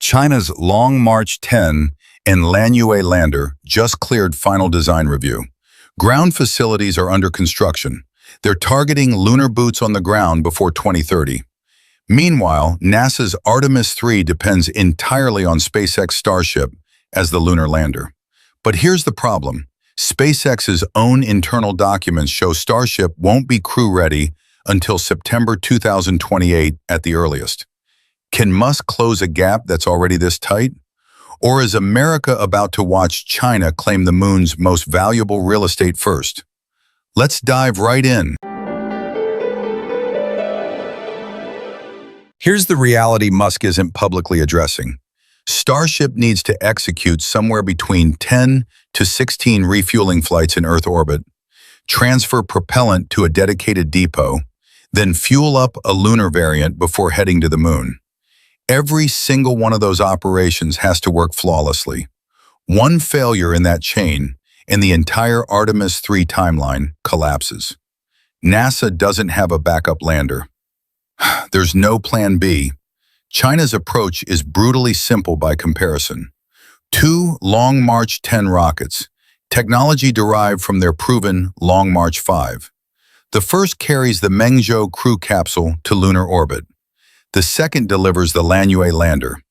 China's Long March 10 and Lanyue lander just cleared final design review. Ground facilities are under construction. They're targeting lunar boots on the ground before 2030. Meanwhile, NASA's Artemis 3 depends entirely on SpaceX Starship as the lunar lander. But here's the problem. SpaceX's own internal documents show Starship won't be crew-ready until September 2028 at the earliest. Can Musk close a gap that's already this tight? Or is America about to watch China claim the moon's most valuable real estate first? Let's dive right in. Here's the reality Musk isn't publicly addressing. Starship needs to execute somewhere between 10 to 16 refueling flights in Earth orbit, transfer propellant to a dedicated depot, then fuel up a lunar variant before heading to the moon. Every single one of those operations has to work flawlessly. One failure in that chain, and the entire Artemis 3 timeline collapses. NASA doesn't have a backup lander. There's no plan B. China's approach is brutally simple by comparison. 2 Long March 10 rockets, technology derived from their proven Long March 5. The first carries the Mengzhou crew capsule to lunar orbit. The second delivers the Lanyue lander.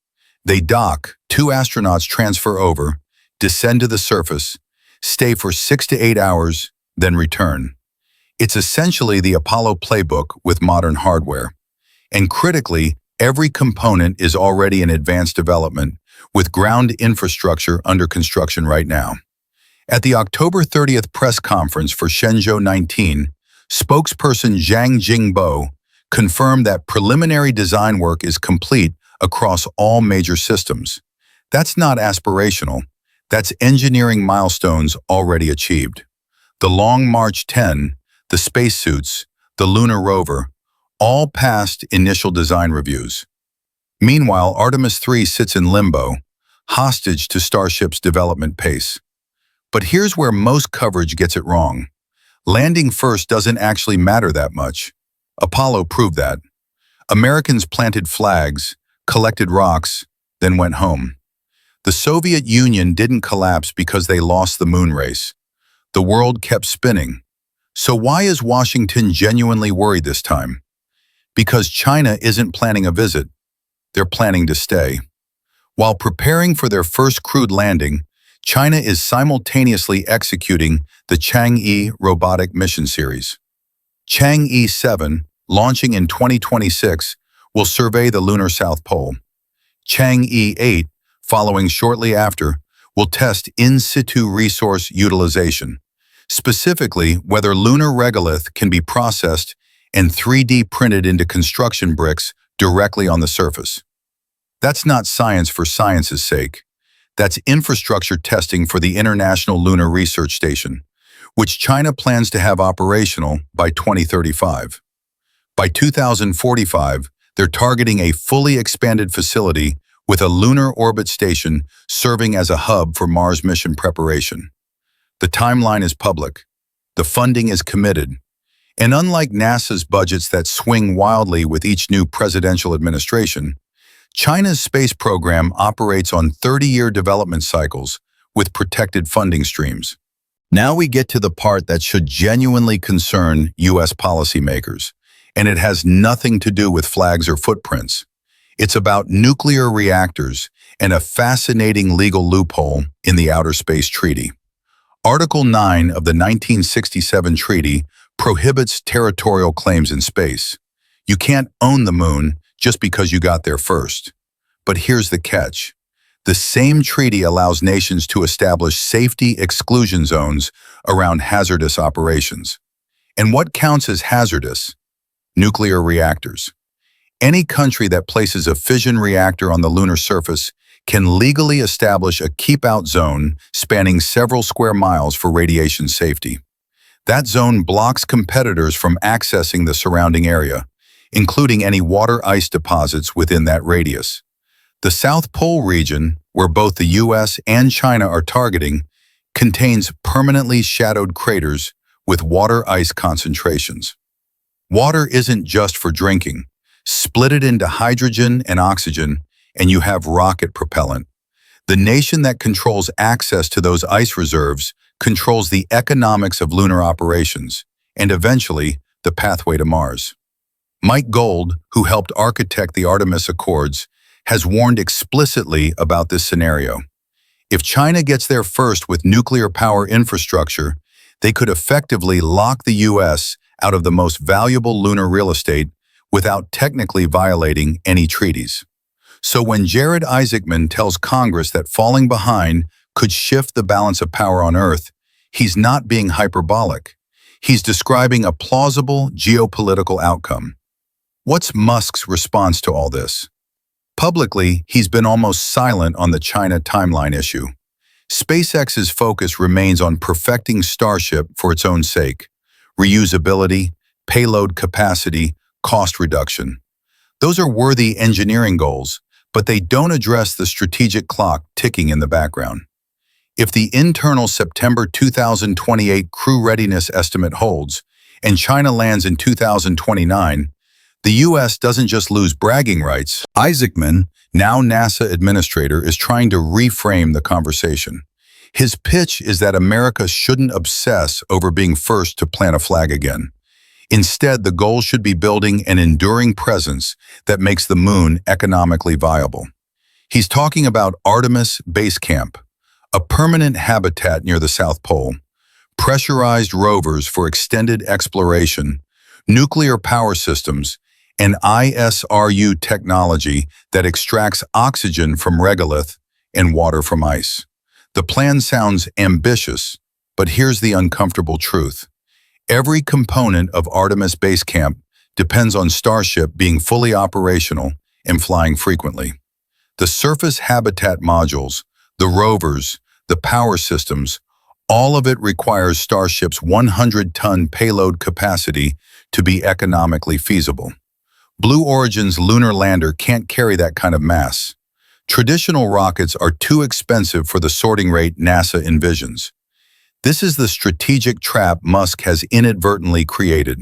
They dock, 2 astronauts transfer over, descend to the surface, stay for 6 to 8 hours, then return. It's essentially the Apollo playbook with modern hardware. And critically, every component is already in advanced development, with ground infrastructure under construction right now. At the October 30th press conference for Shenzhou 19, spokesperson Zhang Jingbo confirmed that preliminary design work is complete across all major systems. That's not aspirational. That's engineering milestones already achieved. The Long March 10, the spacesuits, the lunar rover, all passed initial design reviews. Meanwhile, Artemis 3 sits in limbo, hostage to Starship's development pace. But here's where most coverage gets it wrong. Landing first doesn't actually matter that much. Apollo proved that. Americans planted flags, collected rocks, then went home. The Soviet Union didn't collapse because they lost the moon race. The world kept spinning. So why is Washington genuinely worried this time? Because China isn't planning a visit. They're planning to stay. While preparing for their first crewed landing, China is simultaneously executing the Chang'e robotic mission series. Chang'e 7, launching in 2026, will survey the lunar South Pole. Chang'e 8, following shortly after, will test in situ resource utilization, specifically whether lunar regolith can be processed and 3D printed into construction bricks directly on the surface. That's not science for science's sake. That's infrastructure testing for the International Lunar Research Station, which China plans to have operational by 2035. By 2045, they're targeting a fully expanded facility with a lunar orbit station serving as a hub for Mars mission preparation. The timeline is public. The funding is committed. And unlike NASA's budgets that swing wildly with each new presidential administration, China's space program operates on 30-year development cycles with protected funding streams. Now we get to the part that should genuinely concern U.S. policymakers, and it has nothing to do with flags or footprints. It's about nuclear reactors and a fascinating legal loophole in the Outer Space Treaty. Article 9 of the 1967 treaty prohibits territorial claims in space. You can't own the moon just because you got there first. But here's the catch. The same treaty allows nations to establish safety exclusion zones around hazardous operations. And what counts as hazardous? Nuclear reactors. Any country that places a fission reactor on the lunar surface can legally establish a keep-out zone spanning several square miles for radiation safety. That zone blocks competitors from accessing the surrounding area, including any water ice deposits within that radius. The South Pole region, where both the US and China are targeting, contains permanently shadowed craters with water ice concentrations. Water isn't just for drinking. Split it into hydrogen and oxygen, and you have rocket propellant. The nation that controls access to those ice reserves controls the economics of lunar operations, and eventually, the pathway to Mars. Mike Gold, who helped architect the Artemis Accords, has warned explicitly about this scenario. If China gets there first with nuclear power infrastructure, they could effectively lock the U.S. out of the most valuable lunar real estate without technically violating any treaties. So when Jared Isaacman tells Congress that falling behind could shift the balance of power on Earth, he's not being hyperbolic. He's describing a plausible geopolitical outcome. What's Musk's response to all this? Publicly, he's been almost silent on the China timeline issue. SpaceX's focus remains on perfecting Starship for its own sake: reusability, payload capacity, cost reduction. Those are worthy engineering goals, but they don't address the strategic clock ticking in the background. If the internal September 2028 crew readiness estimate holds, and China lands in 2029, the U.S. doesn't just lose bragging rights. Isaacman, now NASA administrator, is trying to reframe the conversation. His pitch is that America shouldn't obsess over being first to plant a flag again. Instead, the goal should be building an enduring presence that makes the moon economically viable. He's talking about Artemis Base Camp, a permanent habitat near the South Pole, pressurized rovers for extended exploration, nuclear power systems, and ISRU technology that extracts oxygen from regolith and water from ice. The plan sounds ambitious, but here's the uncomfortable truth. Every component of Artemis Base Camp depends on Starship being fully operational and flying frequently. The surface habitat modules, the rovers, the power systems, all of it requires Starship's 100-ton payload capacity to be economically feasible. Blue Origin's lunar lander can't carry that kind of mass. Traditional rockets are too expensive for the sorting rate NASA envisions. This is the strategic trap Musk has inadvertently created.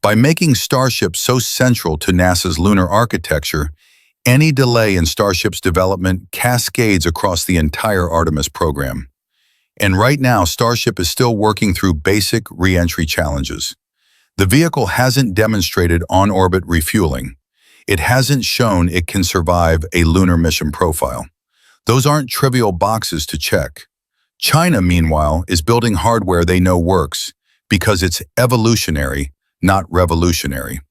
By making Starship so central to NASA's lunar architecture, any delay in Starship's development cascades across the entire Artemis program. And right now, Starship is still working through basic re-entry challenges. The vehicle hasn't demonstrated on-orbit refueling. It hasn't shown it can survive a lunar mission profile. Those aren't trivial boxes to check. China, meanwhile, is building hardware they know works because it's evolutionary, not revolutionary.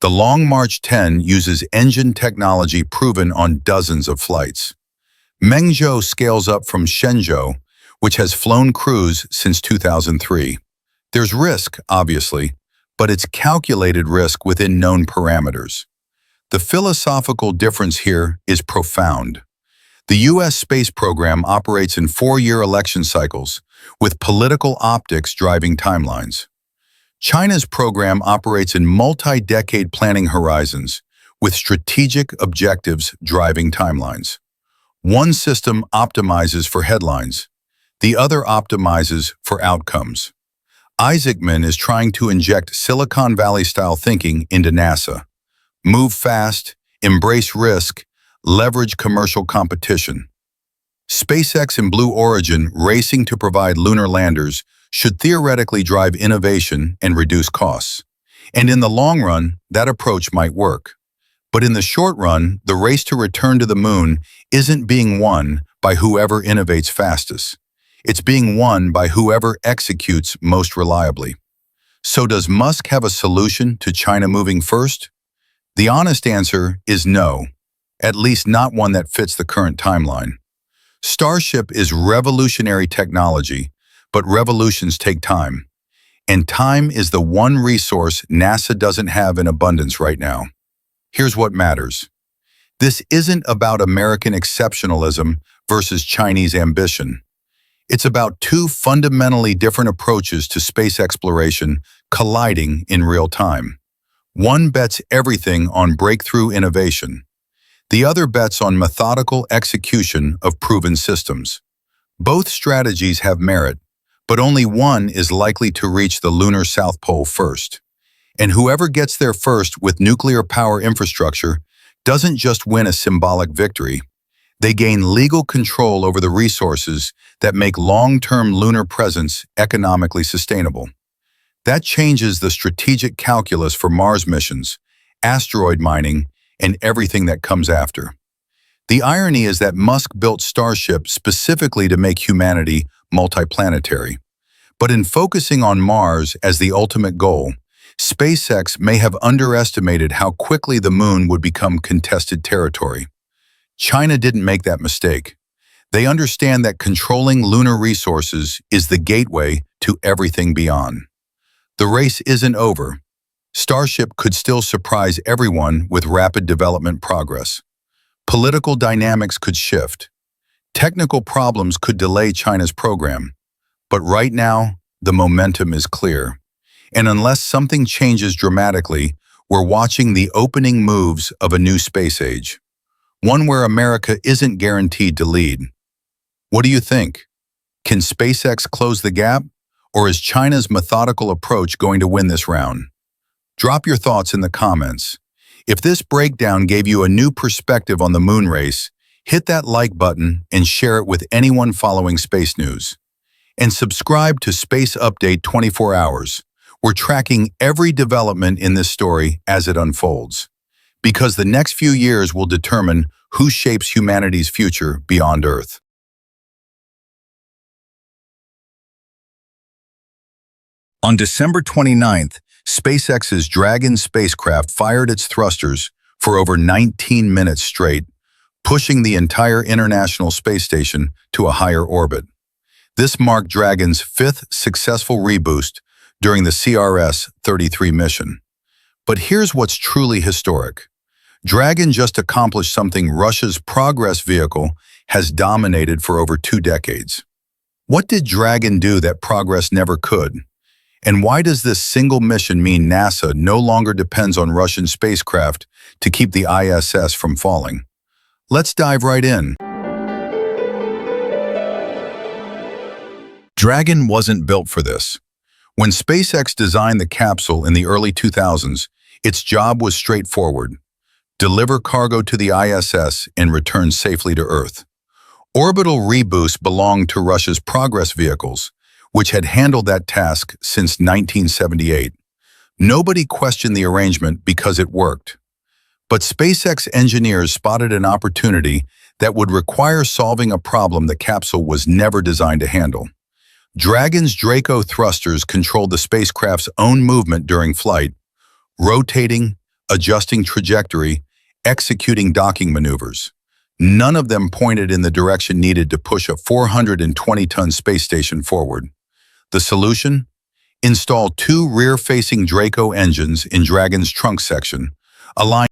The Long March 10 uses engine technology proven on dozens of flights. Mengzhou scales up from Shenzhou, which has flown crews since 2003. There's risk, obviously, but it's calculated risk within known parameters. The philosophical difference here is profound. The U.S. space program operates in 4-year election cycles, with political optics driving timelines. China's program operates in multi-decade planning horizons, with strategic objectives driving timelines. One system optimizes for headlines. The other optimizes for outcomes. Isaacman is trying to inject Silicon Valley-style thinking into NASA. Move fast, embrace risk, leverage commercial competition. SpaceX and Blue Origin, racing to provide lunar landers, should theoretically drive innovation and reduce costs. And in the long run, that approach might work. But in the short run, the race to return to the moon isn't being won by whoever innovates fastest. It's being won by whoever executes most reliably. So does Musk have a solution to China moving first? The honest answer is no, at least not one that fits the current timeline. Starship is revolutionary technology, but revolutions take time. And time is the one resource NASA doesn't have in abundance right now. Here's what matters. This isn't about American exceptionalism versus Chinese ambition. It's about two fundamentally different approaches to space exploration colliding in real time. One bets everything on breakthrough innovation. The other bets on methodical execution of proven systems. Both strategies have merit, but only one is likely to reach the lunar South Pole first. And whoever gets there first with nuclear power infrastructure doesn't just win a symbolic victory, they gain legal control over the resources that make long-term lunar presence economically sustainable. That changes the strategic calculus for Mars missions, asteroid mining, and everything that comes after. The irony is that Musk built Starship specifically to make humanity multiplanetary. But in focusing on Mars as the ultimate goal, SpaceX may have underestimated how quickly the moon would become contested territory. China didn't make that mistake. They understand that controlling lunar resources is the gateway to everything beyond. The race isn't over. Starship could still surprise everyone with rapid development progress. Political dynamics could shift. Technical problems could delay China's program. But right now, the momentum is clear. And unless something changes dramatically, we're watching the opening moves of a new space age. One where America isn't guaranteed to lead. What do you think? Can SpaceX close the gap? Or is China's methodical approach going to win this round? Drop your thoughts in the comments. If this breakdown gave you a new perspective on the moon race, hit that like button and share it with anyone following space news. And subscribe to Space Update 24 Hours. We're tracking every development in this story as it unfolds. Because the next few years will determine who shapes humanity's future beyond Earth. On December 29th, SpaceX's Dragon spacecraft fired its thrusters for over 19 minutes straight, pushing the entire International Space Station to a higher orbit. This marked Dragon's fifth successful reboost during the CRS-33 mission. But here's what's truly historic. Dragon just accomplished something Russia's Progress vehicle has dominated for over 2 decades. What did Dragon do that Progress never could? And why does this single mission mean NASA no longer depends on Russian spacecraft to keep the ISS from falling? Let's dive right in. Dragon wasn't built for this. When SpaceX designed the capsule in the early 2000s, its job was straightforward: deliver cargo to the ISS and return safely to Earth. Orbital reboost belonged to Russia's Progress vehicles, which had handled that task since 1978. Nobody questioned the arrangement because it worked. But SpaceX engineers spotted an opportunity that would require solving a problem the capsule was never designed to handle. Dragon's Draco thrusters controlled the spacecraft's own movement during flight, rotating, adjusting trajectory, executing docking maneuvers. None of them pointed in the direction needed to push a 420-ton space station forward. The solution? Install 2 rear-facing Draco engines in Dragon's trunk section, aligned